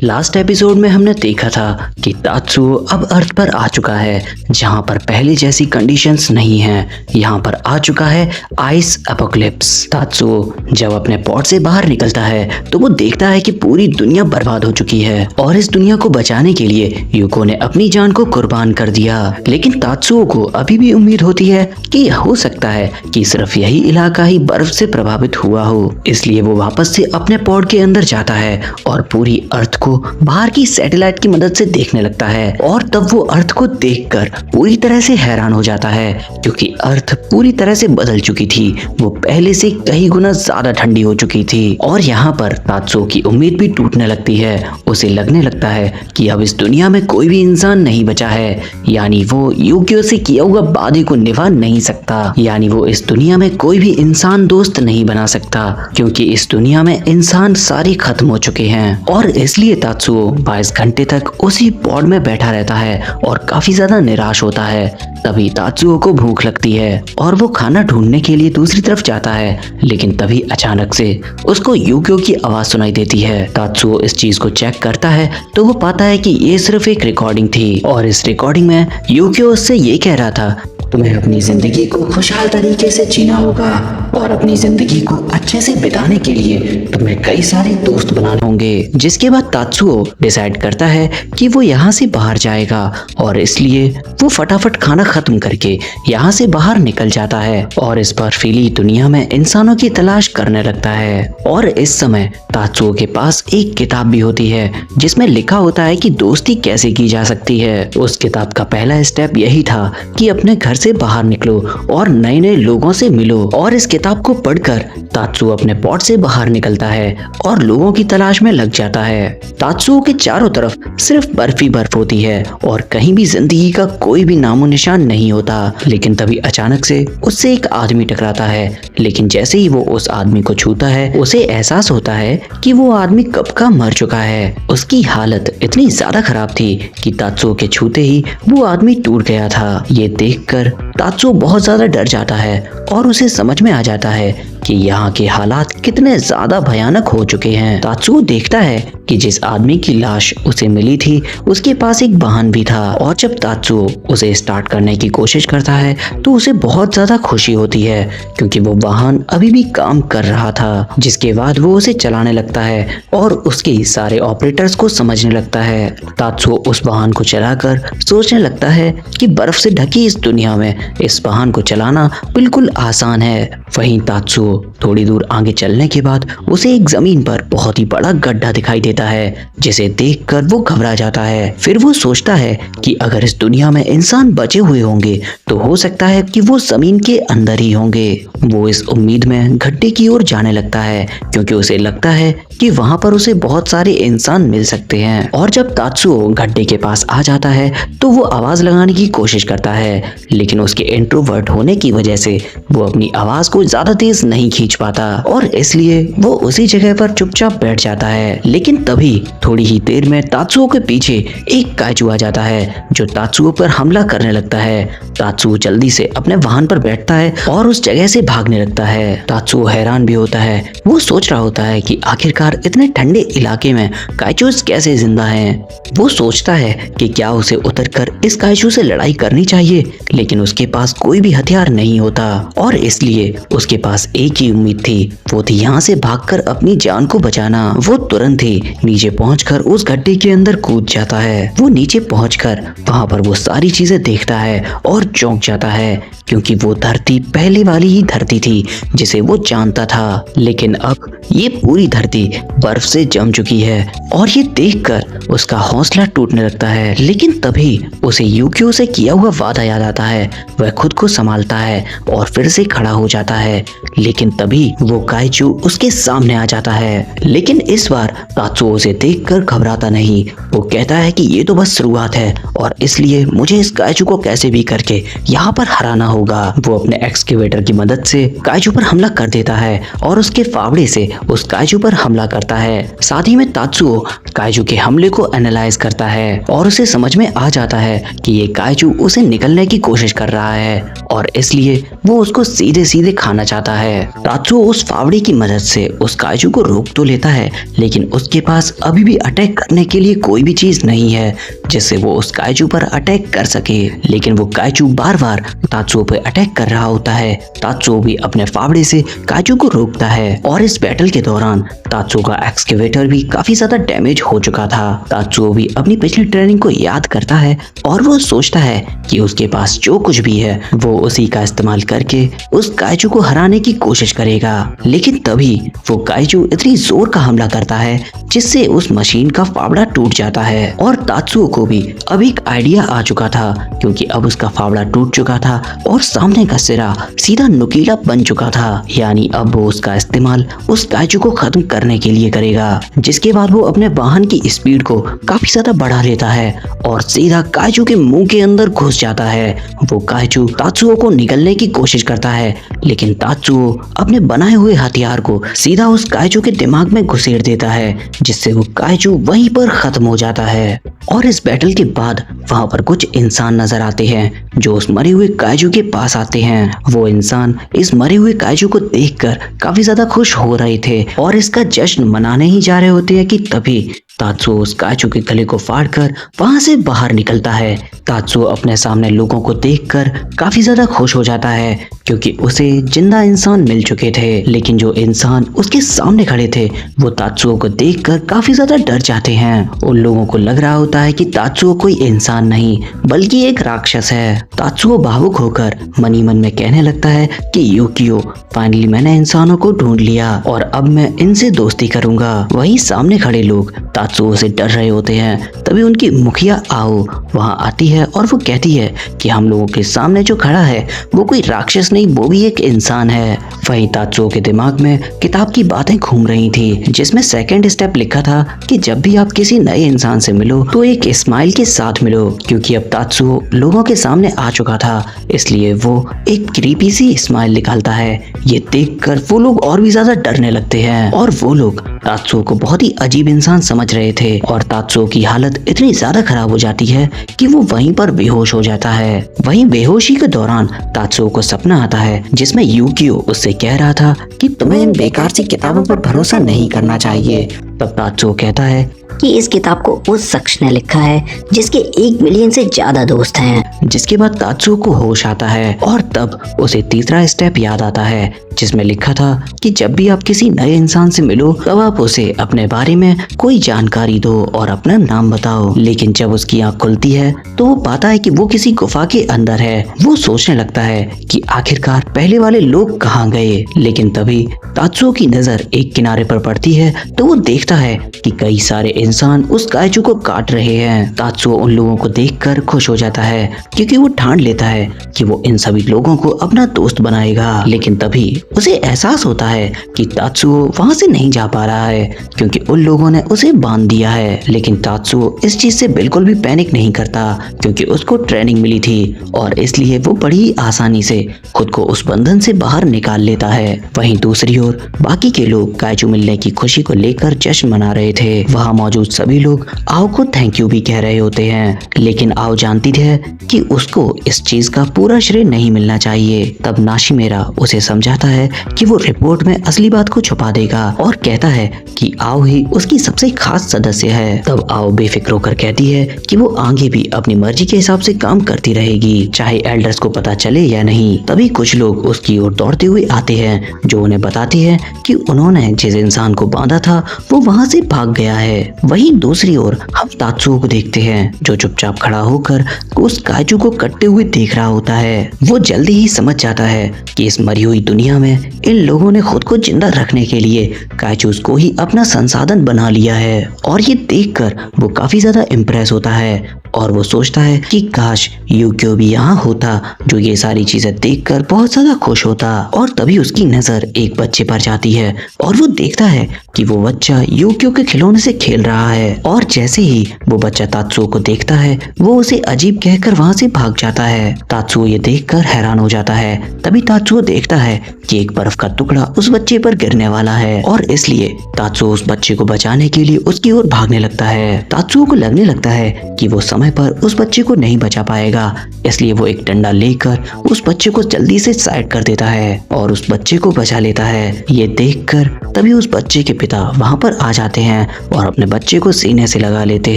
Last episode में हमने देखा था कि तात्सुओ अब अर्थ पर आ चुका है, जहां पर पहले जैसी कंडीशंस नहीं हैं। यहां पर आ चुका है आइस एपोकलिप्स। तात्सुओ जब अपने पॉट से बाहर निकलता है तो वो देखता है कि पूरी दुनिया बर्बाद हो चुकी है और इस दुनिया को बचाने के लिए यूको ने अपनी जान को कुर्बान कर दिया। लेकिन तात्सुओ को अभी भी उम्मीद होती है कि हो सकता है कि सिर्फ यही इलाका ही बर्फ से प्रभावित हुआ हो, इसलिए वो वापस से अपने पॉड के अंदर जाता है और पूरी अर्थ को बाहर की सैटेलाइट की मदद से देखने लगता है। और तब वो अर्थ को देखकर पूरी तरह से हैरान हो जाता है, क्योंकि अर्थ पूरी तरह से बदल चुकी थी। वो पहले से कई गुना ज्यादा ठंडी हो चुकी थी और यहाँ पर तात्सुओ की उम्मीद भी टूटने लगती है। उसे लगने लगता है कि अब इस दुनिया में कोई भी इंसान नहीं बचा है, यानी वो यूकियो से किया हुआ वादे को निभा नहीं सकता, यानी वो इस दुनिया में कोई भी इंसान दोस्त नहीं बना सकता, क्योंकि इस दुनिया में इंसान सारे खत्म हो चुके हैं। और इसलिए तात्सुओ 22 घंटे तक उसी पॉड में बैठा रहता है और काफी ज्यादा निराश होता है। तभी तात्सुओ को भूख लगती है और वो खाना ढूंढने के लिए दूसरी तरफ जाता है, लेकिन तभी अचानक से उसको यूकियो की आवाज सुनाई देती है। तात्सुओ इस चीज को चेक करता है तो वो पाता है कि ये सिर्फ एक रिकॉर्डिंग थी और इस रिकॉर्डिंग में यूकियो उससे ये कह रहा था, तुम्हें अपनी जिंदगी को खुशहाल तरीके से जीना होगा और अपनी जिंदगी को अच्छे से बिताने के लिए तुम्हें कई सारे दोस्त बनाने होंगे। जिसके बाद तात्सुओ डिसाइड करता है कि वो यहाँ से बाहर जाएगा और इसलिए वो फटाफट खाना खत्म करके यहाँ से बाहर निकल जाता है और इस बर्फीली दुनिया में इंसानों की तलाश करने लगता है। और इस समय तात्सुओ के पास एक किताब भी होती है जिसमें लिखा होता है कि दोस्ती कैसे की जा सकती है। उस किताब का पहला स्टेप यही था कि अपने घर से बाहर निकलो और नए नए लोगों से मिलो। और इस किताब को पढ़कर तात्सुओ अपने पॉट से बाहर निकलता है और लोगों की तलाश में लग जाता है। तात्सुओ के चारों तरफ सिर्फ बर्फ ही बर्फ होती है और कहीं भी जिंदगी का कोई भी नामो निशान नहीं होता। लेकिन तभी अचानक से उससे एक आदमी टकराता है, लेकिन जैसे ही वो उस आदमी को छूता है उसे एहसास होता है कि वो आदमी कब का मर चुका है। उसकी हालत इतनी ज्यादा खराब थी कि तात्सुओ के छूते ही वो आदमी टूट गया था। ये देखकर तात्सुओ बहुत ज्यादा डर जाता है और उसे समझ में आ जाता है कि यहाँ के हालात कितने ज्यादा भयानक हो चुके हैं। तात्सुओ देखता है कि जिस आदमी की लाश उसे मिली थी उसके पास एक वाहन भी था और जब तात्सुओ उसे स्टार्ट करने की कोशिश करता है तो उसे बहुत ज्यादा खुशी होती है, क्योंकि वो वाहन अभी भी काम कर रहा था। जिसके बाद वो उसे चलाने लगता है और उसके सारे ऑपरेटर्स को समझने लगता है। तात्सुओ उस वाहन को चलाकर सोचने लगता है कि बर्फ से ढकी इस दुनिया में इस वाहन को चलाना बिल्कुल आसान है। वहीं तात्सुओ थोड़ी दूर आगे चलने के बाद उसे एक जमीन पर बहुत ही बड़ा गड्ढा दिखाई देता है, जिसे देखकर वो घबरा जाता है। फिर वो सोचता है कि अगर इस दुनिया में इंसान बचे हुए होंगे तो हो सकता है कि वो जमीन के अंदर ही होंगे। वो इस उम्मीद में गड्ढे की ओर जाने लगता है, क्योंकि उसे लगता है कि वहां पर उसे बहुत सारे इंसान मिल सकते हैं। और जब तात्सुओ गड्ढे के पास आ जाता है तो वो आवाज लगाने की कोशिश करता है, लेकिन उसके इंट्रोवर्ट होने की वजह से वो अपनी आवाज को ज्यादा तेज नहीं खींच पाता और इसलिए वो उसी जगह पर चुपचाप बैठ जाता है। लेकिन तभी थोड़ी ही देर में तात्सुओ के पीछे एक काइजू आ जाता है जो तात्सुओ पर हमला करने लगता है। तात्सुओ जल्दी से अपने वाहन पर बैठता है और उस जगह से भागने लगता है। तात्सुओ हैरान भी होता है। वो सोच रहा होता है कि आखिरकार इतने ठंडे इलाके में काइजूस कैसे जिंदा हैं। वो सोचता है कि क्या उसे उतरकर इस काइजू से लड़ाई करनी चाहिए, लेकिन उसके पास कोई भी हथियार नहीं होता और इसलिए उसके पास एक ही उम्मीद थी, वो थी यहाँ से भागकर अपनी जान को बचाना। वो तुरंत ही नीचे पहुंचकर उस गड्ढे के अंदर कूद जाता है। वो नीचे पहुंचकर वहां पर वो सारी चीजें देखता है और चौंक जाता है, क्योंकि वो धरती पहले वाली ही धरती थी जिसे वो जानता था। लेकिन अब ये पूरी धरती बर्फ से जम चुकी है और ये देखकर उसका हौसला टूटने लगता है। लेकिन तभी उसे यूकियो से किया हुआ वादा याद आता है। वह खुद को संभालता है और फिर से खड़ा हो जाता है, लेकिन तभी वो काइजू उसके सामने आ जाता है। लेकिन इस बार तात्सुओ उसे देखकर घबराता नहीं। वो कहता है कि ये तो बस शुरुआत है और इसलिए मुझे इस काइजू को कैसे भी करके यहाँ पर हराना होगा। वो अपने एक्सकेवेटर की मदद से काइजू पर हमला कर देता है और उसके फावड़े से उस काइजू पर हमला करता है। साथ ही में तात्सुओ काइजू के हमले को एनालाइज करता है और उसे समझ में आ जाता है कि ये काइजू उसे निकलने की कोशिश कर रहा है और इसलिए वो उसको सीधे सीधे खाना चाहता है। तात्सुओ उस फावड़े की मदद से उस काइजू को रोक तो लेता है, लेकिन उसके पास अभी भी अटैक करने के लिए कोई भी चीज नहीं है जिससे वो उस काइजू पर अटैक कर सके। लेकिन वो काइजू बार बार तात्सुओ पे अटैक कर रहा होता है। तात्सुओ भी अपने फावड़े से काइजू को रोकता है और इस बैटल के दौरान तात्सुओ का एक्सकेवेटर भी काफी ज्यादा डैमेज हो चुका था। तात्सुओ भी अपनी पिछली ट्रेनिंग को याद करता है और वो सोचता है कि उसके पास जो कुछ भी है वो उसी का इस्तेमाल करके उस काइजू को हराने की कोशिश करेगा। लेकिन तभी वो काइजू इतनी जोर का हमला करता है जिससे उस मशीन का फावड़ा टूट जाता है और तात्सुओ को भी अब एक आइडिया आ चुका था क्योंकि अब उसका फावड़ा टूट चुका था और सामने का सिरा सीधा नुकीला बन चुका था। यानी अब वो उसका इस्तेमाल उस काइजू को खत्म करने के लिए करेगा। जिसके बाद वो अपने वाहन की स्पीड को काफी ज्यादा बढ़ा लेता है और सीधा काइजू के मुंह के अंदर घुस जाता है। वो काइजू तात्सुओ को निगलने की कोशिश करता है लेकिन तात्सुओ अपने बनाए हुए हथियार को सीधा उस काइजू के दिमाग में घुसेड़ देता है जिससे वो काइजू वहीं पर खत्म हो जाता है। और इस बैटल के बाद वहां पर कुछ इंसान नजर आते हैं जो उस मरे हुए काइजू के पास आते हैं। वो इंसान इस मरे हुए काइजू को देखकर काफी ज्यादा खुश हो रहे थे और इसका जश्न मनाने ही जा रहे होते हैं कि तभी तात्सुओ उस काइजू के गले को फाड़कर वहां से बाहर निकलता है। तात्सुओ अपने सामने लोगों को देखकर काफी ज्यादा खुश हो जाता है क्योंकि उसे जिंदा इंसान मिल चुके थे। लेकिन जो इंसान उसके सामने खड़े थे वो तात्सुओ को देखकर काफी ज्यादा डर जाते हैं। उन लोगों को लग रहा होता है कि तात्सुओ कोई इंसान नहीं बल्कि एक राक्षस है। तात्सुओ भावुक होकर मन ही मन में कहने लगता है कि यूकियो, फाइनली मैंने इंसानों को ढूंढ लिया और अब मैं इनसे दोस्ती करूंगा। वहीं सामने खड़े लोग तात्सुओ से डर रहे होते हैं। तभी उनकी मुखिया आओ वहां आती है और वो कहती है कि हम लोगों के सामने जो खड़ा है वो कोई राक्षस नहीं, वो भी एक इंसान है। वहीं तात्सुओ के दिमाग में किताब की बातें घूम रही थी जिसमें सेकंड स्टेप लिखा था कि जब भी आप किसी नए इंसान से मिलो तो एक स्माइल के साथ मिलो। क्योंकि अब तात्सुओ लोगों के सामने आ चुका था इसलिए वो एक क्रीपी सी स्माइल निकालता है। ये देखकर वो लोग और भी ज्यादा डरने लगते हैं और वो लोग तात्सुओ को बहुत ही अजीब इंसान समझ रहे थे और तात्सुओ की हालत इतनी ज्यादा खराब हो जाती है कि वो वहीं पर बेहोश हो जाता है। वहीं बेहोशी के दौरान तात्सुओ को सपना आता है जिसमें यूकियो उससे कह रहा था कि तुम्हें इन बेकार सी किताबों पर भरोसा नहीं करना चाहिए। तब तात्सुओ कहता है कि इस किताब को उस शख्स ने लिखा है जिसके 1 मिलियन से ज्यादा दोस्त हैं। जिसके बाद तात्सुओ को होश आता है और तब उसे तीसरा स्टेप याद आता है जिसमें लिखा था कि जब भी आप किसी नए इंसान से मिलो तब आप उसे अपने बारे में कोई जानकारी दो और अपना नाम बताओ। लेकिन जब उसकी आंख खुलती है तो वो पाता है कि वो किसी गुफा के अंदर है। वो सोचने लगता है कि आखिरकार पहले वाले लोग कहाँ गए। लेकिन तभी तात्सुओ की नजर एक किनारे पर पड़ती है तो वो देखता है कि कई सारे इंसान उस काइजू को काट रहे हैं। तात्सुओ उन लोगों को देखकर खुश हो जाता है क्योंकि वो ठान लेता है कि वो इन सभी लोगों को अपना दोस्त बनाएगा। लेकिन तभी उसे एहसास होता है कि तात्सुओ वहां से नहीं जा पा रहा है क्योंकि उन लोगों ने उसे बांध दिया है। लेकिन तात्सुओ इस चीज से बिल्कुल भी पैनिक नहीं करता क्योंकि उसको ट्रेनिंग मिली थी और इसलिए वो बड़ी आसानी से खुद को उस बंधन से बाहर निकाल लेता है। वहीं दूसरी ओर बाकी के लोग काइजू मिलने की खुशी को लेकर जश्न मना रहे थे। वहां मौजूद सभी लोग आओ को थैंक यू भी कह रहे होते हैं। लेकिन आओ जानती है कि उसको इस चीज का पूरा श्रेय नहीं मिलना चाहिए। तब नाशिमेरा उसे समझाता है कि वो रिपोर्ट में असली बात को छुपा देगा और कहता है कि आओ ही उसकी सबसे खास सदस्य है। तब आओ बेफिक्र होकर कहती है कि वो आगे भी अपनी मर्जी के हिसाब से काम करती रहेगी चाहे एल्डर्स को पता चले या नहीं। तभी कुछ लोग उसकी ओर दौड़ते हुए आते हैं जो उन्हें बताते हैं कि उन्होंने जिस इंसान को बांधा था वो वहां से भाग गया है। वहीं दूसरी ओर हम तात्सुओ को देखते हैं जो चुपचाप खड़ा होकर उस काइजू को कटते हुए देख रहा होता है। वो जल्दी ही समझ जाता है कि इस मरी हुई दुनिया में इन लोगों ने खुद को जिंदा रखने के लिए काइजूस को ही अपना संसाधन बना लिया है। और ये देखकर वो काफी ज्यादा इम्प्रेस होता है और वो सोचता है कि काश यूकियो भी यहाँ होता जो ये सारी चीजें देखकर बहुत ज्यादा खुश होता। और तभी उसकी नजर एक बच्चे पर जाती है और वो देखता है कि वो बच्चा यूकियो के खिलौने से खेल रहा है। और जैसे ही वो बच्चा तात्सुओ को देखता है वो उसे अजीब कहकर वहां से भाग जाता है। तात्सुओ ये देखकर हैरान हो जाता है। तभी तात्सुओ देखता है कि एक बर्फ का टुकड़ा उस बच्चे पर गिरने वाला है और इसलिए तात्सुओ उस बच्चे को बचाने के लिए उसकी ओर भागने लगता है। तात्सुओ को लगने लगता है कि वो समय पर उस बच्चे को नहीं बचा पाएगा, इसलिए वो एक डंडा लेकर उस बच्चे को जल्दी से साइड कर देता है और उस बच्चे को बचा लेता है। ये देखकर तभी उस बच्चे के पिता वहाँ पर आ जाते हैं और अपने बच्चे को सीने से लगा लेते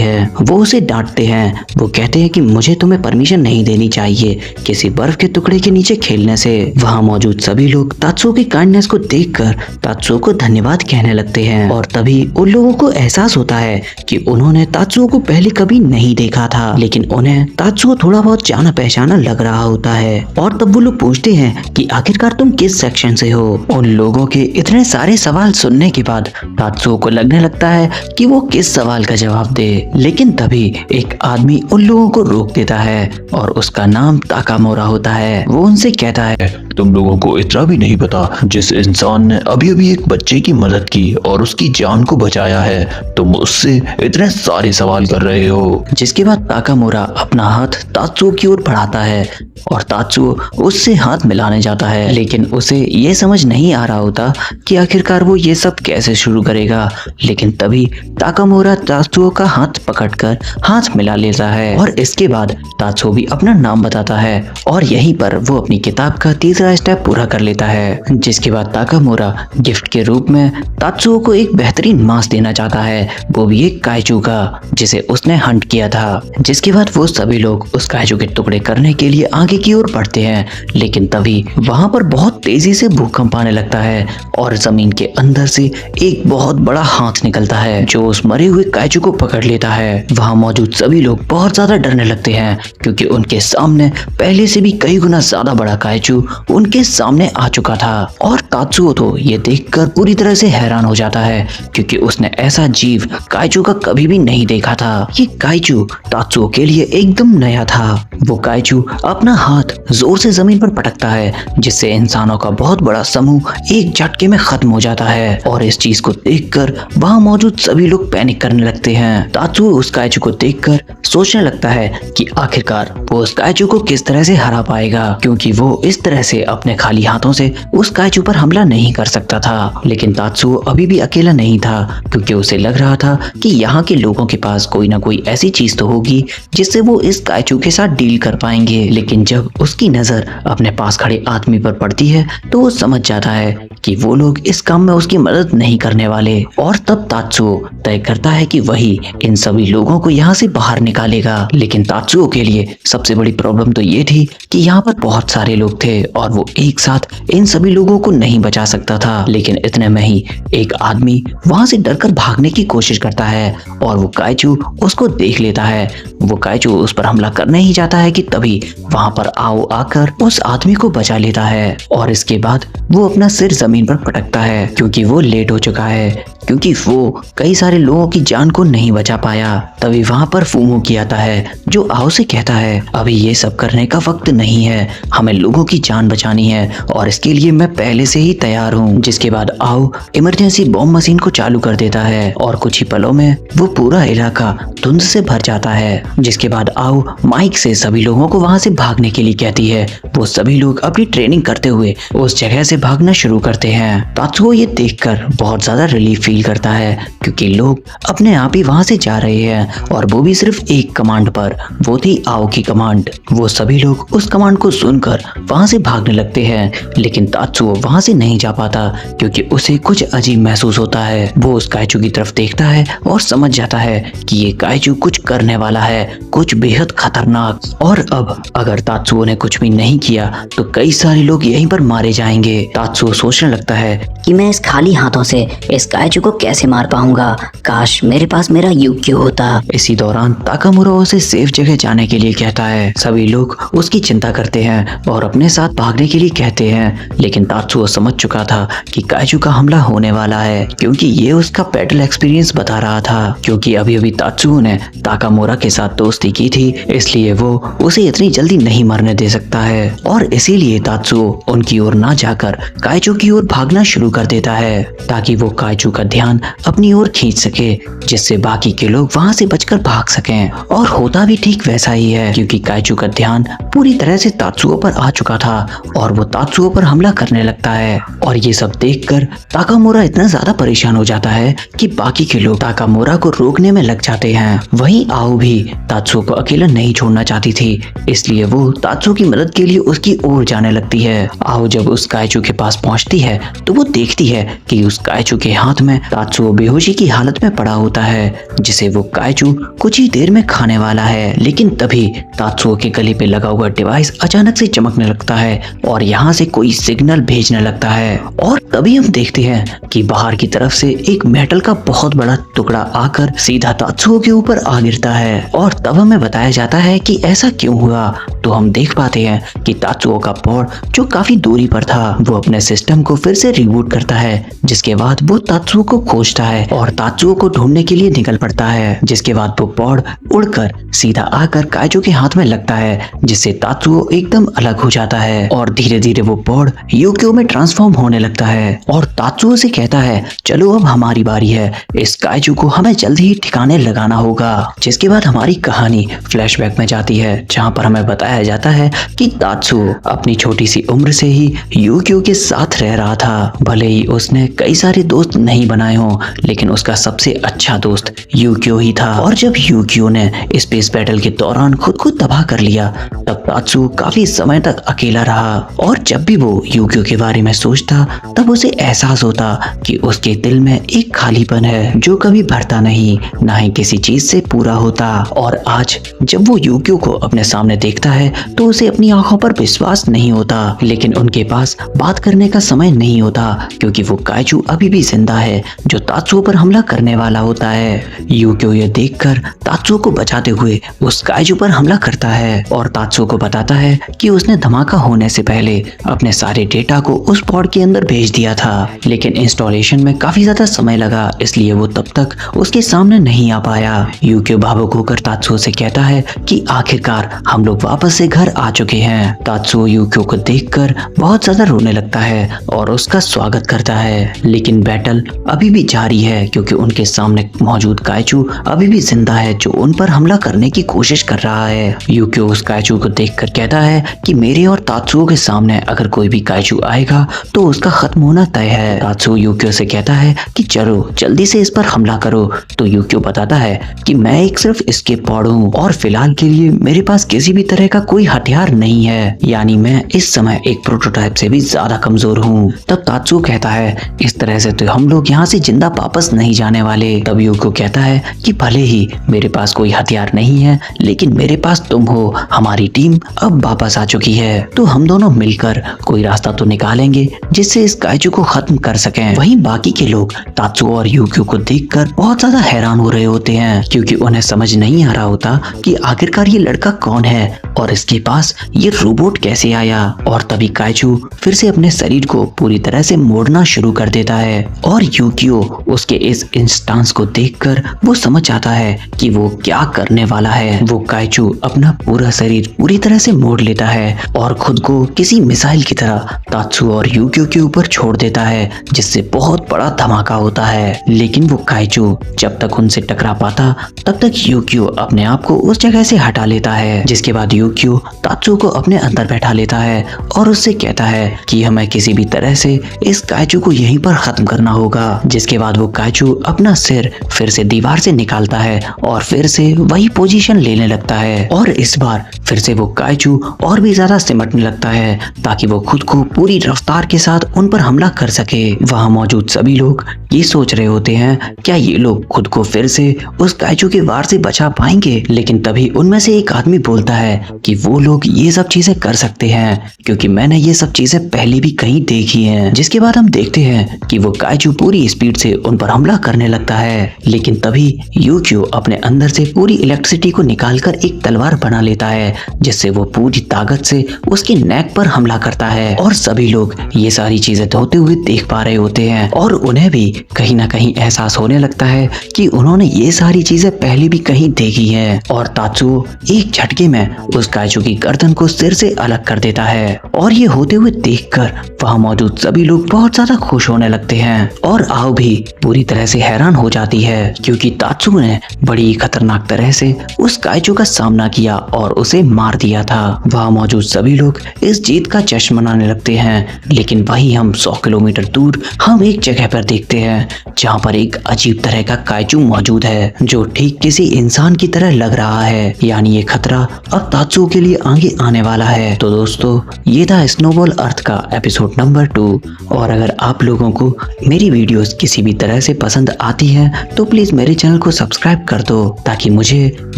हैं। वो उसे डांटते हैं। वो कहते हैं कि मुझे तुम्हें परमिशन नहीं देनी चाहिए किसी बर्फ के टुकड़े के नीचे खेलने से। वहाँ मौजूद सभी लोग तात्सुओ की काइंडनेस को देखकर तात्सुओ को धन्यवाद कहने लगते हैं और तभी उन लोगों को एहसास होता है कि उन्होंने तात्सुओ को पहले कभी नहीं देखा था, लेकिन उन्हें तात्सुओ थोड़ा बहुत जाना पहचाना लग रहा होता है। और तब वो लोग पूछते हैं कि आखिरकार तुम किस सेक्शन से हो। उन लोगों के इतने सारे सवाल सुनने के बाद तात्सुओ को लगने लगता है कि वो किस सवाल का जवाब दे, लेकिन तभी एक आदमी उन लोगों को रोक देता है और उसका नाम ताकामोरा होता है। वो उनसे कहता है, तुम लोगों को इतना भी नहीं पता, जिस इंसान ने अभी अभी एक बच्चे की मदद की और उसकी जान को बचाया है, तुम उससे इतने सारे सवाल कर रहे हो। जिसके बाद ताकामोरा अपना हाथ तात्सुओ की ओर बढ़ाता है और तात्सुओ उससे हाथ मिलाने जाता है, लेकिन उसे ये समझ नहीं आ रहा होता कि आखिरकार वो ये सब कैसे शुरू करेगा। लेकिन तभी ताकामोरा तात्सुओ का हाथ पकड़कर हाथ मिला लेता है और इसके बाद तात्सुओ भी अपना नाम बताता है और यहीं पर वो अपनी किताब का तीसरा स्टेप पूरा कर लेता है। जिसके बाद ताकामोरा गिफ्ट के रूप में तात्सुओ को एक बेहतरीन मांस देना चाहता है, वो भी एक काइजू का, जिसे उसने हंट किया था। जिसके बाद वो सभी लोग उस काइजू के टुकड़े करने के लिए आगे की ओर बढ़ते हैं, लेकिन तभी वहां पर बहुत तेजी से भूकंप आने लगता है और जमीन के अंदर से एक बहुत बड़ा हाथ निकलता है जो उस मरे हुए काइजू को पकड़ लेता है। वहां मौजूद सभी लोग बहुत ज्यादा डरने लगते हैं क्योंकि उनके सामने पहले से भी कई गुना ज्यादा बड़ा काइजू उनके सामने आ चुका था। और तात्सुओ तो ये देखकर पूरी तरह से हैरान हो जाता है क्योंकि उसने ऐसा जीव काइजू का कभी भी नहीं देखा था। ये काइजू तात्सुओ के लिए एकदम नया था। वो काइजू अपना हाथ जोर से जमीन पर पटकता है जिससे इंसानों का बहुत बड़ा समूह एक झटके में खत्म हो जाता है और इस चीज को देखकर वहां मौजूद सभी लोग पैनिक करने लगते हैं। तात्सुओ उस काइजू को देखकर सोचने लगता है कि आखिरकार वो उस काइजू को किस तरह से हरा पाएगा, क्योंकि वो इस तरह से अपने खाली हाथों से उस काइजू पर हमला नहीं कर सकता था। लेकिन तात्सुओ अभी भी अकेला नहीं था क्योंकि उसे लग रहा था कि यहाँ के लोगों के पास कोई ना कोई ऐसी चीज तो होगी जिससे वो इस काइजू के साथ डील कर पाएंगे। लेकिन जब उसकी नजर अपने पास खड़े आदमी पर पड़ती है तो वो समझ जाता है कि वो लोग इस काम में उसकी मदद नहीं करने वाले और तब तात्सुओ तय करता है कि वही इन सभी लोगों को यहाँ से बाहर निकालेगा। लेकिन तात्सुओ के लिए सबसे बड़ी प्रॉब्लम तो ये थी कि यहाँ पर बहुत सारे लोग थे और वो एक साथ इन सभी लोगों को नहीं बचा सकता था। लेकिन इतने में ही एक आदमी वहां से डरकर भागने की कोशिश करता है और वो काइजू उसको देख लेता है। वो काइजू उस पर हमला करने ही जाता है कि तभी वहां पर आओ आकर उस आदमी को बचा लेता है और इसके बाद वो अपना सिर जमीन पर पटकता है क्योंकि वो लेट हो चुका है, क्योंकि वो कई सारे लोगों की जान को नहीं बचा पाया। तभी वहां पर फूमो की आता है जो आओ से कहता है, अभी ये सब करने का वक्त नहीं है, हमें लोगों की जान बचानी है और इसके लिए मैं पहले से ही तैयार हूँ। जिसके बाद आओ इमरजेंसी बॉम्ब मशीन को चालू कर देता है और कुछ ही पलों में वो पूरा इलाका धुंध से भर जाता है। जिसके बाद आओ माइक से सभी लोगों को वहां से भागने के लिए कहती है। वो सभी लोग अपनी ट्रेनिंग करते हुए उस जगह से भागना शुरू करते हैं। तात्सुओ ये देखकर बहुत ज्यादा रिलीफ फील करता है क्योंकि लोग अपने आप ही वहां से जा रहे हैं और वो भी सिर्फ एक कमांड पर, वो थी आओ की कमांड। वो सभी लोग उस कमांड को सुनकर वहां से भागने लगते हैं, लेकिन तात्सुओ वहां से नहीं जा पाता क्योंकि उसे कुछ अजीब महसूस होता है। वो उस काइजू की तरफ देखता है और समझ जाता है कि ये काइजू कुछ करने वाला है, कुछ बेहद खतरनाक। और अब अगर तात्सुओ ने कुछ भी नहीं किया तो कई सारे लोग यहीं पर मारे जाएंगे। तात्सुओ सोचने लगता है कि मैं इस खाली हाथों से इस काइजू को कैसे मार पाऊंगा, काश मेरे पास मेरा यूक्यो होता। इसी दौरान ताकामुरा उसे सेफ जगह जाने के लिए कहता है। सभी लोग उसकी चिंता करते हैं और अपने साथ भागने के लिए कहते हैं, लेकिन तात्सुओ समझ चुका था कि काइजू का हमला होने वाला है क्योंकि ये उसका बैटल एक्सपीरियंस बता रहा था। क्योंकि अभी अभी तात्सुओ ने ताकामुरा के साथ दोस्ती की थी, इसलिए वो उसे इतनी जल्दी नहीं मरने दे सकता है और इसीलिए तात्सुओ उनकी ओर ना जाकर काइजू की ओर भागना शुरू कर देता है ताकि वो काइजू का ध्यान अपनी ओर खींच सके, जिससे बाकी के लोग वहां से बचकर भाग सकें। और होता भी ठीक वैसा ही है, क्योंकि काइजू का ध्यान पूरी तरह से तात्सुओ पर आ चुका था और वो तात्सुओ पर हमला करने लगता है। और ये सब देखकर ताकामुरा इतना ज्यादा परेशान हो जाता है कि बाकी के लोग ताकामुरा को रोकने में लग जाते हैं। वहीं आओ भी तात्सुओ को अकेला नहीं छोड़ना चाहती थी, इसलिए वो तात्सुओ की मदद के लिए उसकी ओर जाने लगती है। आओ जब उस काइजू के पास पहुंचती है तो वो देखती है कि उस काइजू के हाथ में तात्सुओ बेहोशी की हालत में पड़ा होता है, जिसे वो काइजू कुछ ही देर में खाने वाला है। लेकिन तभी तात्सुओ के गले पे लगा हुआ डिवाइस अचानक से चमकने लगता है और यहाँ से कोई सिग्नल भेजने लगता है। और तभी हम देखते हैं कि बाहर की तरफ से एक मेटल का बहुत बड़ा टुकड़ा आकर सीधा तात्सुओ के ऊपर आ गिरता है। और तब हमें बताया जाता है कि ऐसा क्यों हुआ। तो हम देख पाते हैं कि तात्सुओ का पॉड जो काफी दूरी पर था वो अपने सिस्टम को फिर से रिबूट करता है, जिसके बाद वो तात्सुओ को खोजता है और तात्सुओ को ढूंढने के लिए निकल पड़ता है। जिसके बाद वो पॉड उड़कर सीधा आकर काइजू के हाथ में लगता है, जिससे तात्सुओ एकदम अलग हो जाता है और धीरे धीरे वो पॉड यूक्यो में ट्रांसफॉर्म होने लगता है और तात्सुओ से कहता है चलो अब हमारी बारी है, इस काइजू को हमें जल्दी ही ठिकाने लगाना होगा। जिसके बाद हमारी कहानी फ्लैशबैक में जाती है, जहाँ पर हमें बताया जाता है कि तात्सुओ अपनी छोटी सी उम्र से ही यूक्यो के साथ रह रहा था। भले ही उसने कई सारे दोस्त नहीं बनाए हों, लेकिन उसका सबसे अच्छा दोस्त यूक्यो ही था। और जब यूक्यो ने स्पेस बैटल के दौरान खुद को तबाह कर लिया, तब तात्सुओ काफी समय तक अकेला रहा। और जब भी वो यूक्यो के बारे में सोचता तब उसे एहसास होता कि उसके दिल में एक खालीपन है जो कभी भरता नहीं, ना ही किसी चीज से पूरा होता। और आज जब वो यूक्यो को अपने सामने देखता है तो उसे अपनी आंखों पर विश्वास नहीं होता। लेकिन उनके पास बात करने का समय नहीं होता, क्योंकि वो काइजू अभी भी जिंदा है जो तात्सुओ पर हमला करने वाला होता है। यूक्यो ये देखकर तात्सुओ को बचाते हुए उस काइजू पर हमला करता है और तात्सुओ को बताता है कि उसने धमाका होने से पहले अपने सारे डेटा को उस पॉड के अंदर भेज दिया था। लेकिन इंस्टॉलेशन में काफी ज्यादा समय लगा, इसलिए वो तब तक उसके सामने नहीं आ पाया। यूक्यो भावुक होकर तात्सुओ से कहता है कि आखिरकार हम लोग वापस से घर आ चुके हैं। तात्सुओ यूक्यो को देखकर बहुत ज्यादा रोने लगता है और उसका स्वागत करता है। लेकिन बैटल अभी भी जारी है, क्योंकि उनके सामने मौजूद काइजू अभी भी जिंदा है जो उन पर हमला करने की कोशिश कर रहा है। यूक्यो उस काइजू को देखकर कहता है कि मेरे और तात्सुओ के सामने अगर कोई भी काइजू आएगा तो उसका खत्म होना तय है। तात्सुओ यूक्यो से कहता है कि चलो जल्दी से इस पर हमला करो। तो यूक्यो बताता है कि मैं एक सिर्फ इसके पॉड हूँ और फिलहाल के लिए मेरे पास किसी भी तरह का कोई हथियार नहीं है, यानी मैं इस समय एक प्रोटोटाइप से भी ज्यादा कमजोर हूँ। तब तात्सुओ कहता है इस तरह से तो हम लोग यहाँ से जिंदा वापस नहीं जाने वाले। तब यूक्यो कहता है कि भले ही मेरे पास कोई हथियार नहीं है, लेकिन मेरे पास तुम हो। हमारी टीम अब वापस आ चुकी है, तो हम दोनों मिलकर कोई रास्ता तो निकालेंगे जिससे इस काइजू को खत्म कर सकें। वहीं बाकी के लोग तात्सुओ और यूक्यो को देखकर बहुत ज्यादा हैरान हो रहे होते हैं, क्योंकि उन्हें समझ नहीं आ रहा होता कि आखिरकार ये लड़का कौन है और इसके पास ये रोबोट कैसे आया। और तभी काइजू फिर से अपने शरीर को पूरी तरह से मोड़ना शुरू कर देता है और यूक्यो उसके इस इंस्टांस को देखकर वो समझ जाता है कि वो क्या करने वाला है। वो काइजू अपना पूरा शरीर पूरी तरह से मोड़ लेता है और खुद को किसी मिसाइल की तरह तात्सुओ और यूक्यो के ऊपर छोड़ देता है, जिससे बहुत बड़ा धमाका होता है। लेकिन वो काइजू जब तक उनसे टकरा पाता तब तक यूक्यो अपने आप को उस जगह से हटा लेता है। जिसके बाद यूक्यो तात्सुओ को अपने अंदर बैठा लेता है और उससे कहता है कि हमें किसी भी तरह से इस काइजू को यहीं पर खत्म करना होगा। जिसके बाद वो काइजू अपना सिर फिर से दीवार से निकालता है और फिर से वही पोजीशन लेने लगता है और इस बार फिर से वो काइजू और भी ज्यादा सिमटने लगता है ताकि वो खुद को पूरी रफ्तार के साथ उन पर हमला कर सके। वहां मौजूद सभी लोग ये सोच रहे होते हैं क्या ये लोग खुद को फिर से उस काइजू के वार से बचा पाएंगे। लेकिन तभी उनमें से एक आदमी बोलता है कि वो लोग ये सब चीजें कर सकते हैं, क्योंकि मैंने ये सब चीजें पहले भी कहीं देखी हैं। जिसके बाद हम देखते हैं कि वो काइजू पूरी स्पीड से उन पर हमला करने लगता है। लेकिन तभी यूक्यो अपने अंदर से पूरी इलेक्ट्रिसिटी को निकालकर एक तलवार बना लेता है, जिससे वो पूरी ताकत से उसके नेक पर हमला करता है। और सभी लोग ये सारी चीजें होते हुए देख पा रहे होते हैं और उन्हें भी कहीं ना कहीं एहसास होने लगता है कि उन्होंने ये सारी चीजें पहले भी कहीं देखी हैं। और तात्सुओ एक झटके में उस काइजू की गर्दन को सिर से अलग कर देता है और ये होते हुए देखकर वहां मौजूद सभी लोग बहुत ज्यादा खुश होने लगते हैं। और आओ आओ भी पूरी तरह से हैरान हो जाती है क्योंकि तात्सुओ ने बड़ी खतरनाक तरह से उस काइजू का सामना किया और उसे मार दिया था। वहाँ मौजूद सभी लोग इस जीत का जश्न मनाने लगते हैं, लेकिन वही हम 100 किलोमीटर दूर हम एक जगह पर देखते हैं जहाँ पर एक अजीब तरह का काइजू मौजूद है जो ठीक किसी इंसान की तरह लग रहा है। यानी ये खतरा अब तात्सुओ के लिए आगे आने वाला है। तो दोस्तों ये था स्नोबॉल अर्थ का एपिसोड नंबर 2। और अगर आप लोगों को मेरी वीडियोस किसी भी तरह से पसंद आती है तो प्लीज मेरे चैनल को सब्सक्राइब कर दो ताकि मुझे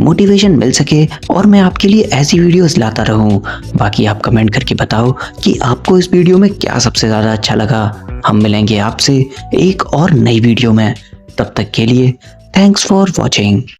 मोटिवेशन मिल सके और मैं आपके लिए ऐसी वीडियोस लाता रहूं। बाकी आप कमेंट करके बताओ कि आपको इस वीडियो में क्या सबसे ज्यादा अच्छा लगा। हम मिलेंगे आपसे एक और नई वीडियो में, तब तक के लिए थैंक्स फॉर वॉचिंग।